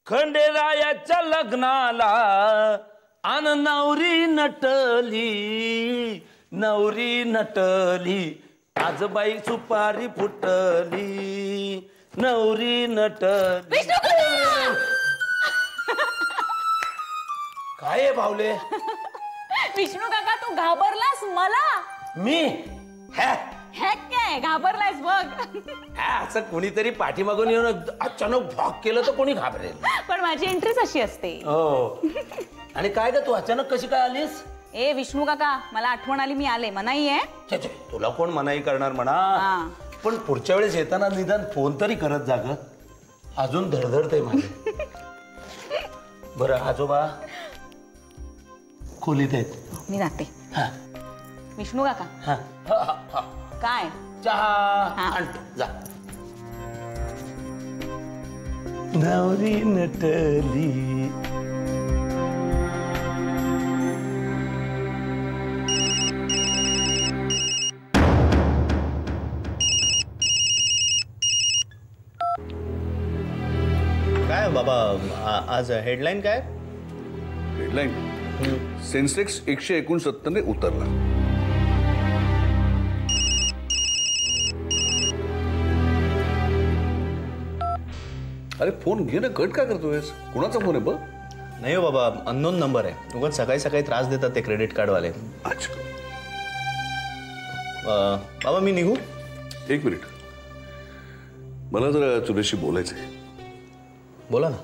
खंडेरायाच्या लग्नाला आन नवरी नटली आजबाई सुपारी फुटली नवरी नटली. काय आहे भावले? विष्णू काका तू घाबरलास मला? मी काय घाबरलायस बघ. असं कोणीतरी पाठीमागून येऊन अचानक भॉक केलं तर कोणी घाबरेल. पण माझी एंट्रीच अशी असते. हो. आणि काय ग तू अचानक कशी काय आलीस? ए विष्णू काका मला आठवण आली मी आले. मनाई आहे? तुला कोण मनाई करणार म्हणा. पण पुढच्या वेळेस येताना निदान फोन तरी करत जा ग. अजून धडधडतंय माझे. बरं आजोबा खोलीत आहेत. मी जाते. विष्णू काका काय चहा आणतो जा. नवरी नटली. काय बाबा आज हेडलाईन काय? हेडलाईन सेन्सेक्स 169 ने उतरला. अरे फोन घे ना. कट काय करतोयस? कोणाचा फोन आहे बघ? नाही हो बाबा अननोन नंबर आहे. उगाच सकाळी सकाळी त्रास देतात ते क्रेडिट कार्डवाले. अच्छा बाबा मी निघू? एक मिनिट मला जरा तुझ्याशी बोलायचंय. बोला ना.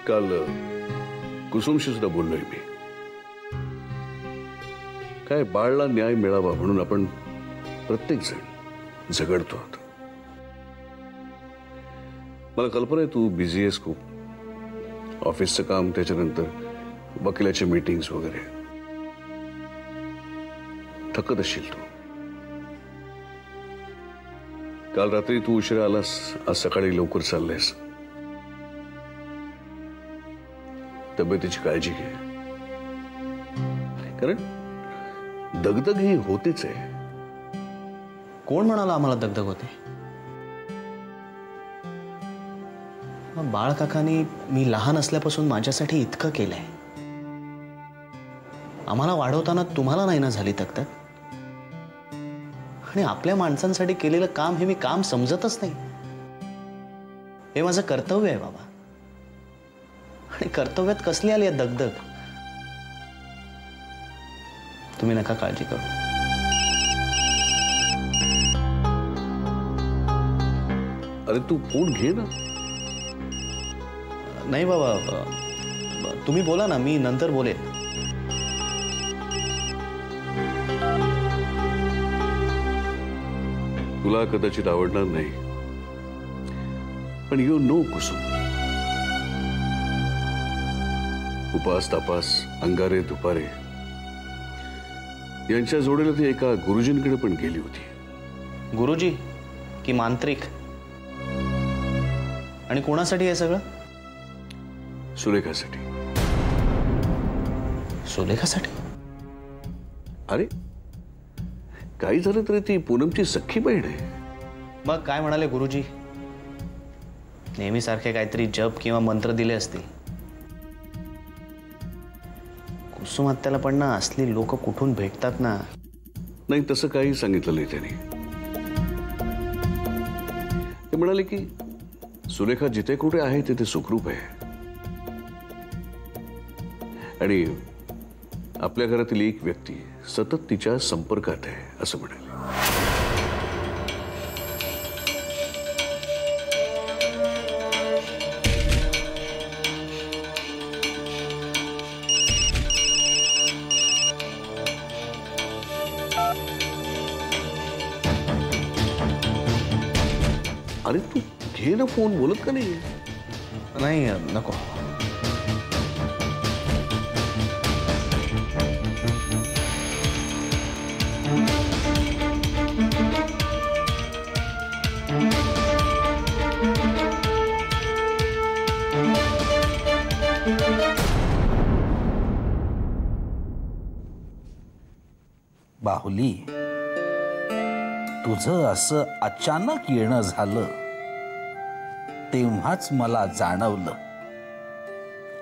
काल कुसुमशी सुद्धा बोललोय मी. काय बाळला न्याय मिळावा म्हणून आपण प्रत्येक जण झगडतो आहोत. मला कल्पना आहे तू बिझी आहेस खूप. ऑफिसचं काम त्याच्यानंतर वकिलाचे मीटिंग्स वगैरे. थकत असशील तू. काल रात्री तू उशिरा आलास. आज सकाळी लवकर चाललेस. तब्येतीची काळजी घे. कारण दगदग ही होतीच आहे. कोण म्हणाला आम्हाला दगदग होते? बाळ काकांनी मी लहान असल्यापासून माझ्यासाठी इतकं केलंय. आम्हाला वाढवताना तुम्हाला नाही ना झाली दगदग? आणि आपल्या माणसांसाठी केलेलं काम हे मी काम समजतच नाही. हे माझं कर्तव्य आहे बाबा. आणि कर्तव्यात कसली आली आहे दगदग? तुम्ही नका काळजी करू. अरे तू फोन घे ना. नाही बाबा तुम्ही बोला ना. मी नंतर बोलेन. तुला कदाचित आवडणार नाही पण यू नो कुसुम, उपास तापास अंगारे दुपारे यांच्या जोडीला ती एका गुरुजींकडे पण गेली होती. गुरुजी की मांत्रिक? आणि कोणासाठी हे सगळं? सुलेखासाठी. सुलेखासाठी? अरे काही झालं तरी ती पूनमची सख्खी बहीण आहे. मग काय म्हणाले गुरुजी? नेहमी सारखे काहीतरी जप किंवा मंत्र दिले असतील. कुसुम हत्याला पण ना असली लोक कुठून भेटतात ना. नाही तसं काही सांगितलं नाही त्यांनी. ते म्हणाले की सुलेखा जिथे कुठे आहे तिथे सुखरूप आहे आणि आपल्या घरातील एक व्यक्ती सतत तिच्या संपर्कात आहे असं म्हणाले. अरे तू घे ना फोन. बोलत का नाही? नाही नको. बाहुली तुझं असं अचानक येणं झालं तेव्हाच मला जाणवलं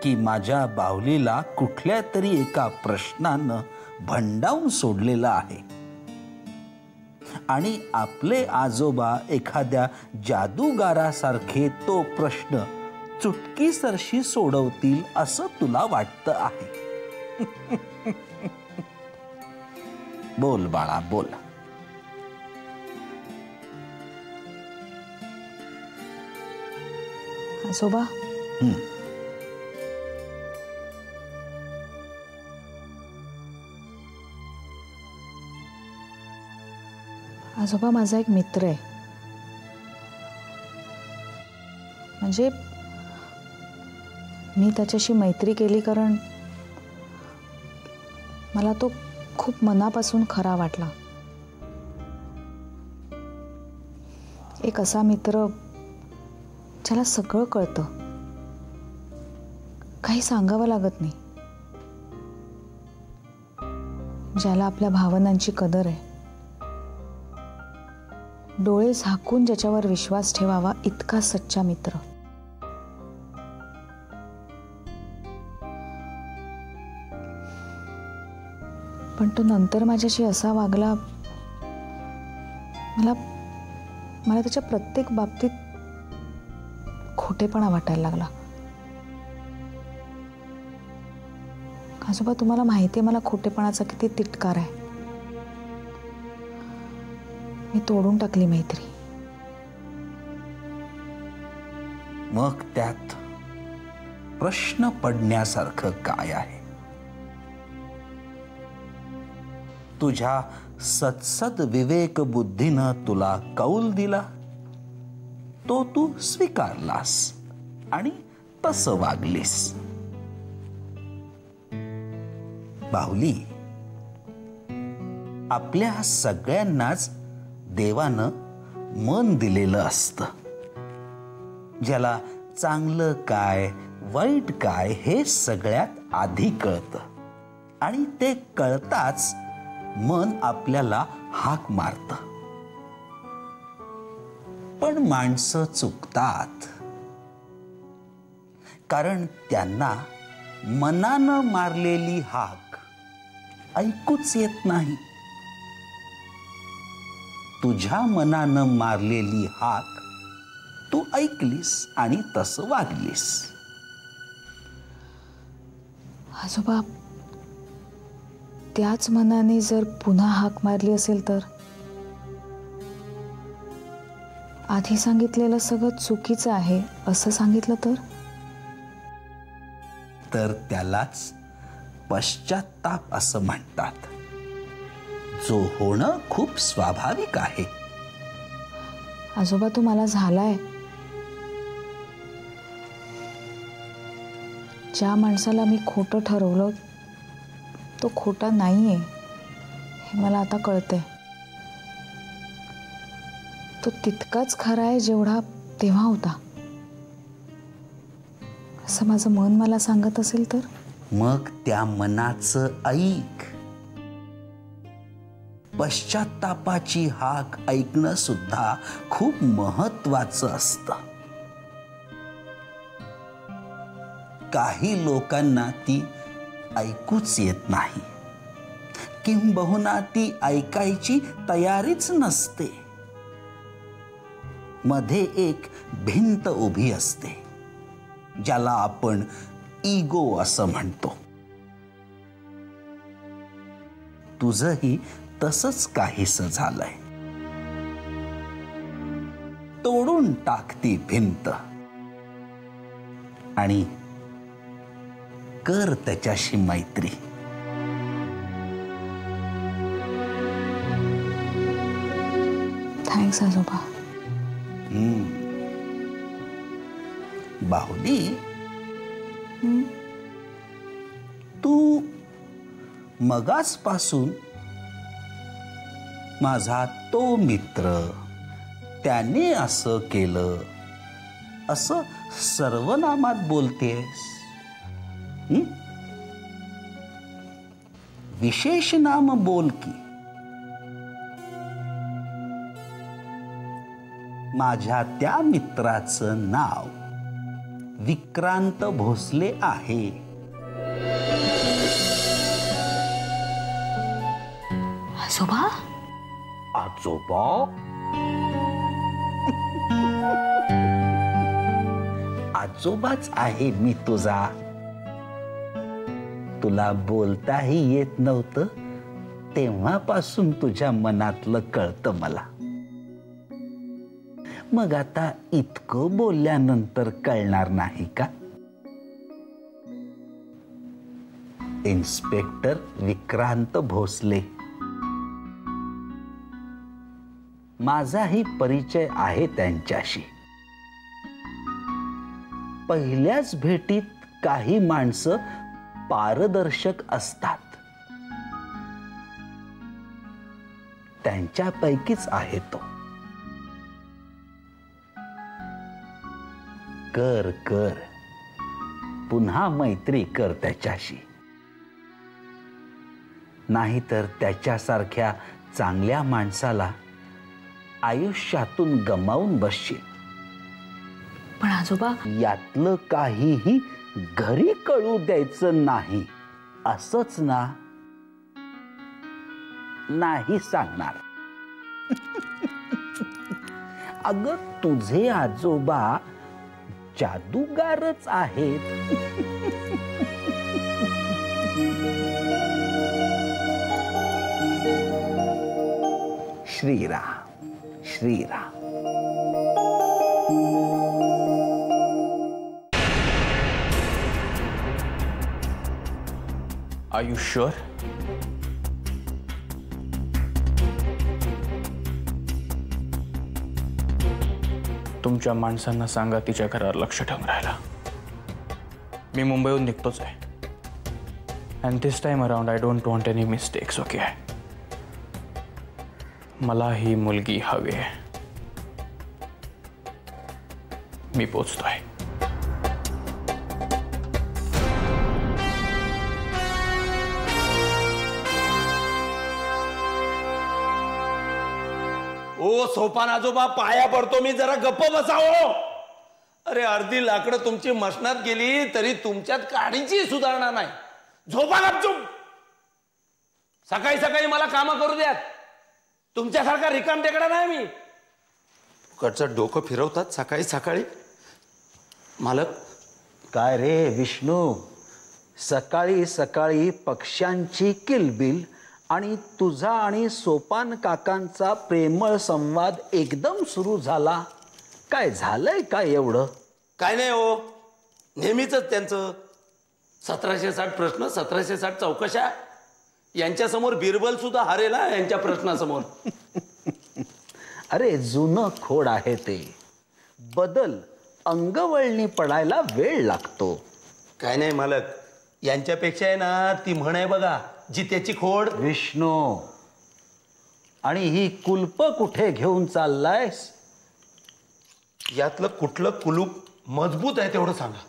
की माझ्या बाहुलीला कुठल्या तरी एका प्रश्नानं भंडावून सोडलेलं आहे आणि आपले आजोबा एखाद्या जादूगारासारखे तो प्रश्न चुटकीसरशी सोडवतील असं तुला वाटतं आहे. बोल बाळा बोल. आजोबा, आजोबा माझा एक मित्र आहे. म्हणजे मी त्याच्याशी मैत्री केली कारण मला तो खूप मनापासून खरा वाटला. एक असा मित्र ज्याला सगळं कळतं, काही सांगावं लागत नाही, ज्याला आपल्या भावनांची कदर आहे, डोळे झाकून ज्याच्यावर विश्वास ठेवावा इतका सच्चा मित्र. पण तो नंतर माझ्याशी असा वागला, मला त्याच्या प्रत्येक बाबतीत खोटेपणा वाटायला लागला. आजोबा, तुम्हाला माहिती आहे मला खोटेपणाचा किती तिटकार आहे. मी तोडून टाकली मैत्री. मग त्यात प्रश्न पडण्यासारखं काय आहे? तुझ्या सत्सद विवेक बुद्धीनं तुला कौल दिला, तो तू स्वीकारलास आणि तसं वागलीस. बाहुली, आपल्या सगळ्यांनाच देवानं मन दिलेलं असतं, ज्याला चांगलं काय वाईट काय हे सगळ्यात आधी कळतं आणि ते कळताच मन आपल्याला हाक मारतं. पण माणसं चुकतात, कारण त्यांना मनानं मारलेली हाक ऐकूच येत नाही. तुझ्या मनानं मारलेली हाक तू ऐकलीस आणि तसं वागलीस. आजोबा, त्याच मनाने जर पुन्हा हाक मारली असेल तर? आधी सांगितलेलं सगळं चुकीचं आहे असं सांगितलं तर त्यालाच पश्चात्ताप असं म्हणतात, जो होणं खूप स्वाभाविक आहे. आजोबा, तो मला झालाय. ज्या माणसाला मी खोटं ठरवलं तो खोटा नाहीये हे मला आता कळतंय. तो तितकाच खरा आहे जेवढा तेव्हा होता, असं माझं मन मला सांगत असेल तर? मग त्या मनाचं ऐक. पश्चात्तापाची हाक ऐकणं सुद्धा खूप महत्वाचं असतं. काही लोकांना ती ऐकूच येत नाही, किंबहुना ती ऐकायची तयारीच नसते. मध्ये एक भिंत उभी असते, ज्याला आपण इगो असं म्हणतो. तुझंही तसंच काहीसं झालंय. तोडून टाकती भिंत आणि कर त्याच्याशी मैत्री. थँक्स आजोबा. बाहुली, तू मगासपासून माझा तो मित्र त्याने असं केलं असं सर्वनामात बोलतेस. विशेष नाम बोल की. माझ्या त्या मित्राचं नाव विक्रांत भोसले आहे. आजोबा आजोबा? आजोबाच आहे मी तुझा. तुला बोलताही येत नव्हतं तेव्हापासून तुझ्या मनातलं कळतं मला. मग आता इतकं बोलल्यानंतर कळणार नाही का? इन्स्पेक्टर विक्रांत भोसले. माझाही परिचय आहे त्यांच्याशी. पहिल्याच भेटीत काही माणसं पारदर्शक असतात, त्यांच्यापैकीच आहे तो. कर कर पुन्हा मैत्री कर त्याच्याशी, नाहीतर त्याच्यासारख्या चांगल्या माणसाला आयुष्यातून गमावून बसशील. पण आजोबा, यातलं काहीही घरी कळू द्यायचं नाही, असंच ना? नाही सांगणार. अगं तुझे आजोबा जादूगारच आहेत. Shriram Shriram. Are you sure? तुमच्या माणसांना सांगा तिच्या घरावर लक्ष ठेवून राहायला. मी मुंबईहून निघतोच आहे. And this time around I don't want any mistakes. Okay? मला ही मुलगी हवी आहे. मी पोचतोय. ओ सोपान आजोबा, पाया पडतो मी, जरा गप्प बसावं. अरे अर्धी लाकडं तुमची मशनात गेली तरी तुमच्यात काडीची सुधारणा नाही. झोपा गपचूप. सकाळी सकाळी मला कामं करू द्यात. तुमच्यासारखा रिकाम टेकडा नाही मी. कडचं डोकं फिरवतात सकाळी सकाळी. मालक. काय रे विष्णू, सकाळी सकाळी पक्ष्यांची किलबिल आणि तुझा आणि सोपान काकांचा प्रेमळ संवाद एकदम सुरू झाला. काय झालंय काय एवढं? काय नाही हो, नेहमीच त्यांचं 1760 प्रश्न 1760 चौकशा. यांच्यासमोर बिरबल सुद्धा हरेल यांच्या प्रश्नासमोर. अरे जुनं खोड आहे ते. बदल अंगवळणी पडायला वेळ लागतो. काय नाही मालक, यांच्यापेक्षा आहे ना ती म्हण आहे बघा, जित्याची खोड. विष्णू, आणि ही कुलप कुठे घेऊन चाललायस? यातलं कुठलं कुलूप मजबूत आहे तेवढं सांगा.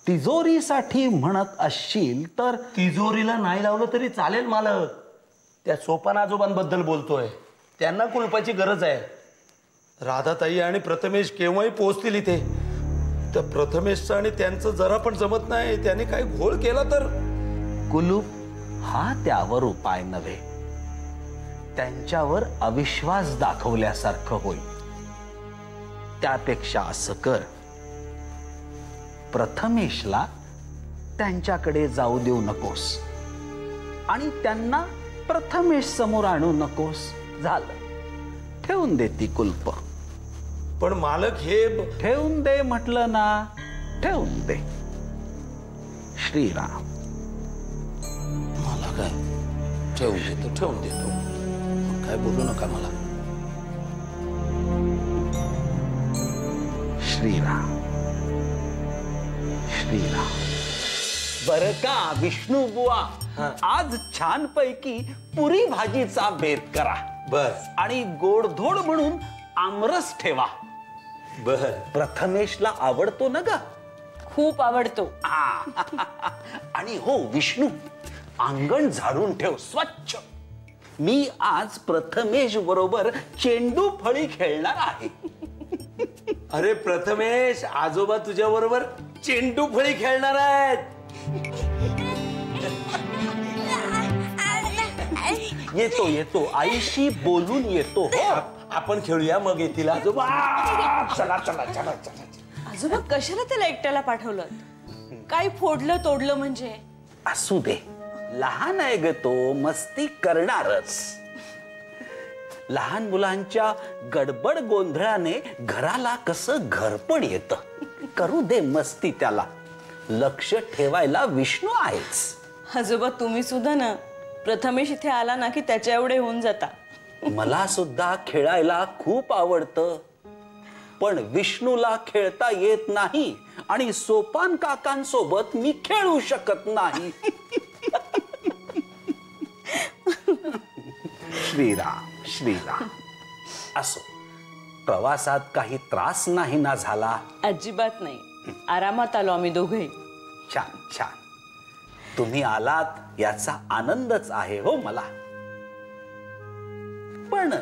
तिजोरीसाठी म्हणत असशील तर? तिजोरीला नाही लावलं तरी चालेल मालक. त्या सोपान आजोबांबद्दल बोलतोय. त्यांना कुलपाची गरज आहे. राधाताई आणि प्रथमेश केव्हाही पोहोचतील इथे. त्या प्रथमेशचं आणि त्यांचं जरा पण जमत नाही. त्याने काय घोळ केला तर? कुलूप हा त्यावर उपाय नव्हे. त्यांच्यावर अविश्वास दाखवल्यासारखं होईल. त्यापेक्षा असं कर, प्रथमेशला त्यांच्याकडे जाऊ देऊ नकोस आणि त्यांना प्रथमेश समोर आणू नकोस. झालं, ठेवून दे ती कुलप. पण मालक हे ठेवून दे म्हटलं ना, ठेवून दे. श्रीराम. मला काय ठेवून देतो, ठेवून देतो. काय बोलू नका मला. श्रीराम श्रीराम. बर का विष्णू बुवा, आज छानपैकी पुरी भाजीचा बेत करा. बस. आणि गोडधोड म्हणून आमरस ठेवा. बर. प्रथमेशला आवडतो ना ग? खूप आवडतो. आणि हो विष्णू, अंगण झाडून ठेव स्वच्छ. मी आज प्रथमेश बरोबर चेंडू फळी खेळणार आहे. अरे प्रथमेश, आजोबा तुझ्या बरोबर चेंडू फळी खेळणार आहेत. येतो येतो, आईशी बोलून येतो. आपण खेळूया, मग येतील आजोबा. चला चला चला चला. आजोबा कशाला त्याला एकट्याला पाठवलं? काय फोडलं तोडलं म्हणजे? असू दे, लहान आहे ग तो, मस्ती करणारच. लहान मुलांच्या गडबड गोंधळाने घराला कसं घरपण येतं. करू दे मस्ती त्याला, लक्ष ठेवायला विष्णू आहेच. आजोबा तुम्ही सुद्धा ना, प्रथमेश इथे आला ना की त्याच्या एवढे होऊन जाता. मला सुद्धा खेळायला खूप आवडतं, पण विष्णूला खेळता येत नाही आणि सोपान काकांसोबत मी खेळू शकत नाही. श्रीराम श्रीराम. असो, प्रवासात काही त्रास नाही ना झाला? अजिबात नाही, आरामात आलो आम्ही दोघे. छान छान. तुम्ही आलात याचा आनंदच आहे हो मला. पण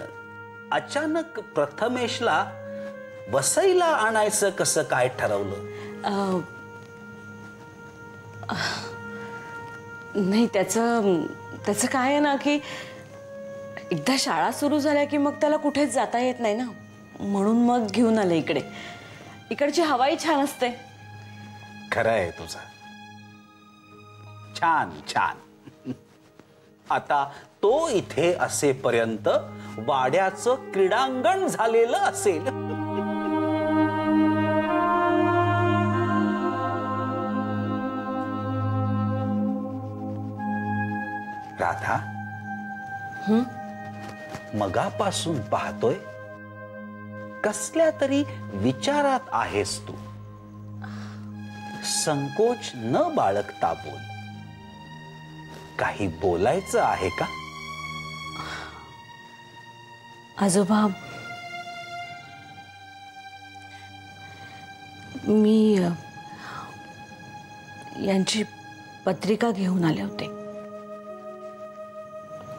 अचानक प्रथमेशला वसईला आणायचं कसं काय ठरवलं? नाही, त्याचं काय आहे ना की एकदा शाळा सुरू झाल्या की मग त्याला कुठेच जाता येत नाही ना, म्हणून मग घेऊन आले इकडे. इकडची हवाई छान असते. खरं आहे तुझं. छान छान. आता तो इथे असेपर्यंत वाड्याचं क्रीडांगण झालेलं असेल. राधा, मगापासून पाहतोय कसल्या तरी विचारात आहेस तू. संकोच न बाळगता बोल. काही बोलायचं आहे का? आजोबा, मी यांची पत्रिका घेऊन आले होते.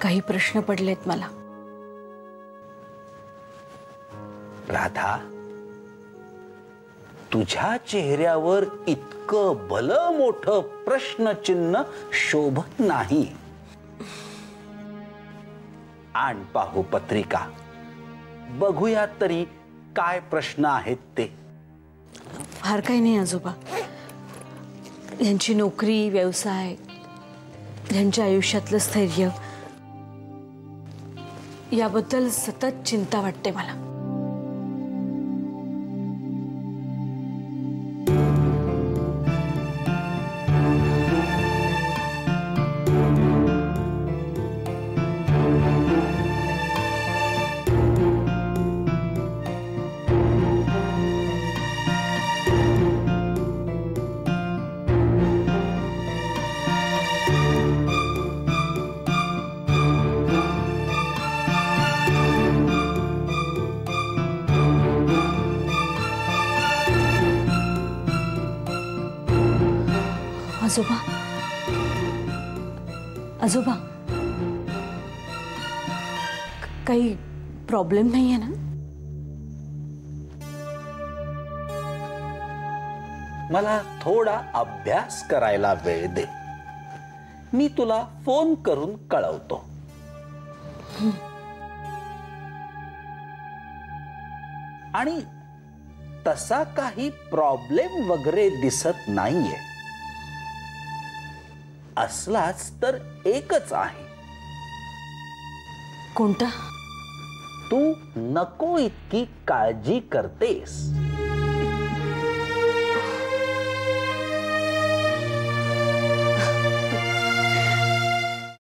काही प्रश्न पडलेत मला. राधा, तुझ्या चेहऱ्यावर इतकं भलं मोठं प्रश्नचिन्ह शोभत नाही. आण पाहू पत्रिका, बघूयात तरी काय प्रश्न आहेत ते. फार काही नाही आजोबा. यांची नोकरी, व्यवसाय, यांच्या आयुष्यातलं स्थैर्य, याबद्दल सतत चिंता वाटते मला. आजोबा, आजोबा, काही प्रॉब्लेम नाही आहे ना? मला थोडा अभ्यास करायला वेळ दे. मी तुला फोन करून कळवतो. आणि तसा काही प्रॉब्लेम वगैरे दिसत नाहीये. असलाच तर एकच आहे. कोणता? तू नको इतकी काळजी करतेस.